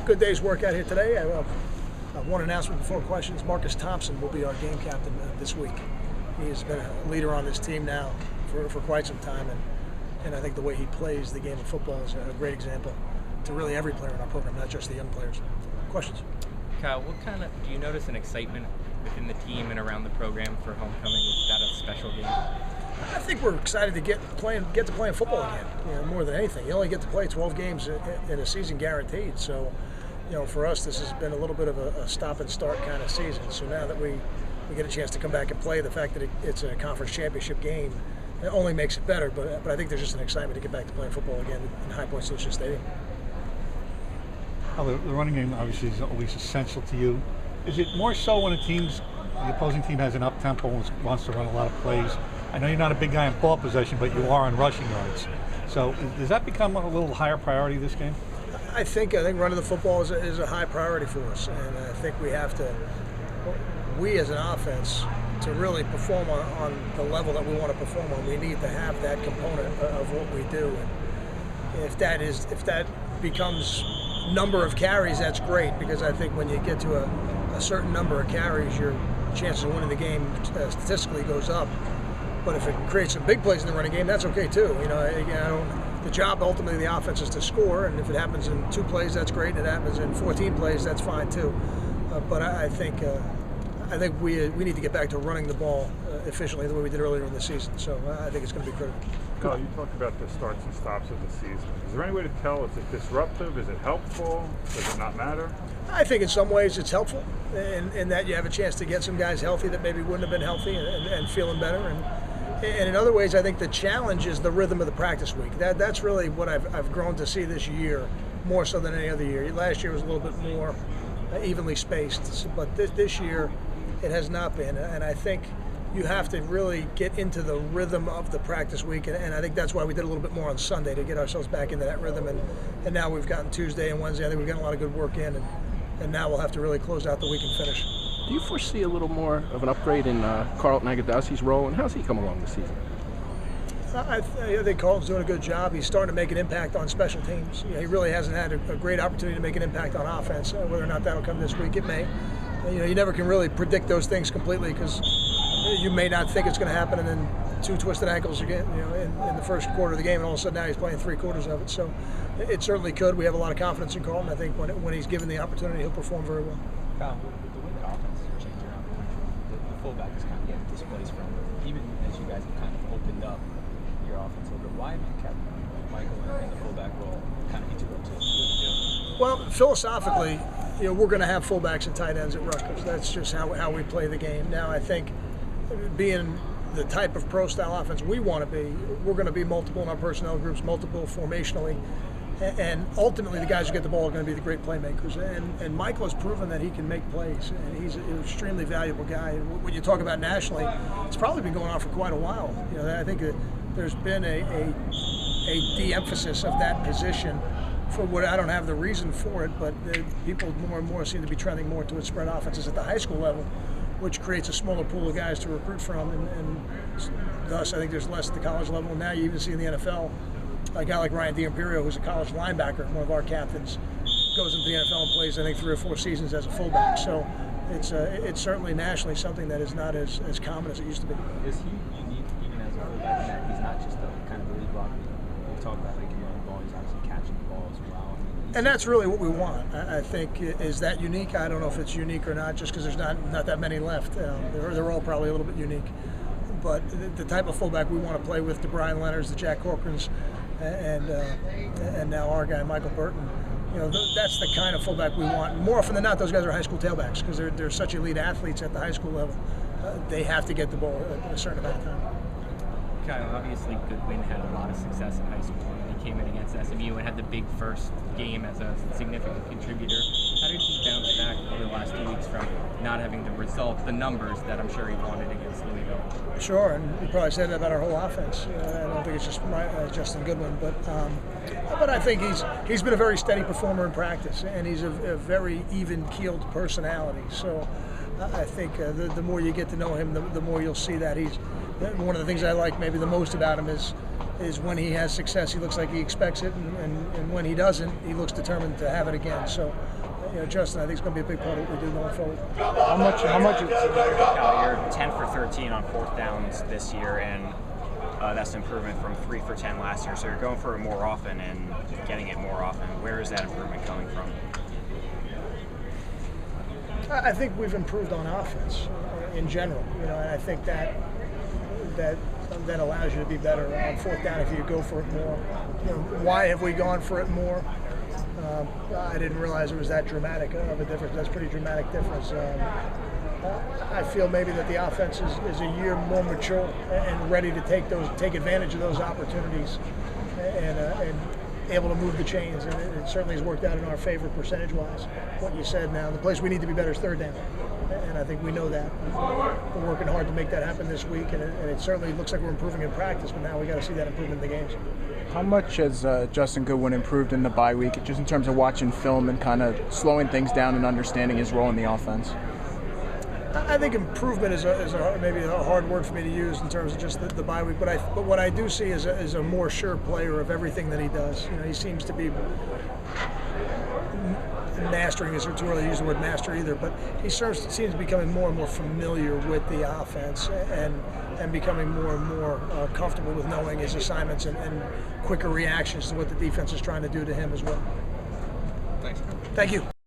Good day's work out here today. One announcement before questions. Marcus Thompson will be our game captain this week. He has been a leader on this team now for quite some time, and I think the way he plays the game of football is a great example to really every player in our program, not just the young players. Questions? Kyle, do you notice an excitement within the team and around the program for homecoming? Is that a special game? I think we're excited to get to playing football again. More than anything, you only get to play 12 games in a season guaranteed. So, for us, this has been a little bit of a stop and start kind of season. So now that we get a chance to come back and play, the fact that it's a conference championship game, it only makes it better. But I think there's just an excitement to get back to playing football again in High Point Solution Stadium. Well, the running game obviously is always essential to you. Is it more so when the opposing team has an up-tempo and wants to run a lot of plays? I know you're not a big guy in ball possession, but you are on rushing yards. So does that become a little higher priority this game? I think running the football is a high priority for us, and I think we as an offense, to really perform on the level that we want to perform on, we need to have that component of what we do. And if that becomes number of carries, that's great, because I think when you get to a certain number of carries, your chances of winning the game statistically goes up. But if it creates some big plays in the running game, that's okay too. The job ultimately of the offense is to score, and if it happens in 2 plays, that's great. And if it happens in 14 plays, that's fine too. But I think we need to get back to running the ball efficiently the way we did earlier in the season. So I think it's going to be critical. Kyle, you talked about the starts and stops of the season. Is there any way to tell? Is it disruptive? Is it helpful? Does it not matter? I think in some ways it's helpful in that you have a chance to get some guys healthy that maybe wouldn't have been healthy and feeling better. And in other ways, I think the challenge is the rhythm of the practice week. That's really what I've grown to see this year, more so than any other year. Last year was a little bit more evenly spaced, but this year it has not been. And I think you have to really get into the rhythm of the practice week, and I think that's why we did a little bit more on Sunday to get ourselves back into that rhythm. And now we've gotten Tuesday and Wednesday. I think we've gotten a lot of good work in, and now we'll have to really close out the week and finish. Do you foresee a little more of an upgrade in Carlton Agadasi's role, and how's he come along this season? I think Carlton's doing a good job. He's starting to make an impact on special teams. He really hasn't had a great opportunity to make an impact on offense. Whether or not that'll come this week, it may. You never can really predict those things completely, because you may not think it's going to happen, and then 2 twisted ankles again, in the first quarter of the game, and all of a sudden now he's playing 3/4 of it. So it certainly could. We have a lot of confidence in Carlton. I think when he's given the opportunity, he'll perform very well. Kyle, with the way that offense has changed around the country, the fullback is kind of getting displaced from, even as you guys have kind of opened up your offense a little bit. Why have you kept Michael in the fullback role kind of integral to what you do? Well, philosophically, we're going to have fullbacks and tight ends at Rutgers. That's just how we play the game. Now, I think being the type of pro-style offense we want to be, we're going to be multiple in our personnel groups, multiple formationally, and ultimately the guys who get the ball are going to be the great playmakers. And Michael has proven that he can make plays, and he's an extremely valuable guy. And when you talk about nationally, it's probably been going on for quite a while. I think that there's been a de-emphasis of that position. For what I don't have the reason for it, but people more and more seem to be trending more towards spread offenses at the high school level, which creates a smaller pool of guys to recruit from, and thus I think there's less at the college level. And now you even see in the NFL a guy like Ryan D'Imperio, who's a college linebacker, one of our captains, goes into the NFL and plays I think 3 or 4 seasons as a fullback. So it's certainly nationally something that is not as common as it used to be. Is he unique even as a fullback in that he's not just a kind of a lead blocker? We talk about making run the ball, he's obviously catching the ball as well. And that's really what we want. I think, is that unique? I don't know if it's unique or not, just because there's not that many left. They're all probably a little bit unique. But the type of fullback we want to play with, the Brian Leonards, the Jack Corcorans, and now our guy Michael Burton, that's the kind of fullback we want. More often than not, those guys are high school tailbacks, because they're such elite athletes at the high school level. They have to get the ball at a certain amount of time. Kyle, obviously Goodwin had a lot of success in high school. He came in against SMU and had the big first game as a significant contributor. How did he bounce back over the last 2 weeks from not having the numbers that I'm sure he wanted against Louisville? Sure, and we probably said that about our whole offense. I don't think it's just Justin Goodwin, but I think he's been a very steady performer in practice, and he's a very even-keeled personality. So I think the more you get to know him, the more you'll see that he's. One of the things I like maybe the most about him is is when he has success, he looks like he expects it, and when he doesn't, he looks determined to have it again. So, Justin, I think it's going to be a big part of what we do going forward. How much is Cal, you're 10 for 13 on fourth downs this year, and that's an improvement from 3 for 10 last year. So you're going for it more often and getting it more often. Where is that improvement coming from? I think we've improved on offense in general, and I think that allows you to be better on fourth down if you go for it more. Why have we gone for it more? I didn't realize it was that dramatic of a difference. That's a pretty dramatic difference. I feel maybe that the offense is a year more mature and ready to take advantage of those opportunities and able to move the chains, and it certainly has worked out in our favor percentage-wise. What you said now, the place we need to be better is third down, and I think we know that. We're working hard to make that happen this week, and it certainly looks like we're improving in practice, but now we got to see that improvement in the games. How much has Justin Goodwin improved in the bye week, just in terms of watching film and kind of slowing things down and understanding his role in the offense? I think improvement is maybe a hard word for me to use in terms of just the bye week, but what I do see is a more sure player of everything that he does. He seems to be mastering, is too early to use the word master either, but he seems to be becoming more and more familiar with the offense and becoming more and more comfortable with knowing his assignments and quicker reactions to what the defense is trying to do to him as well. Thanks. Thank you.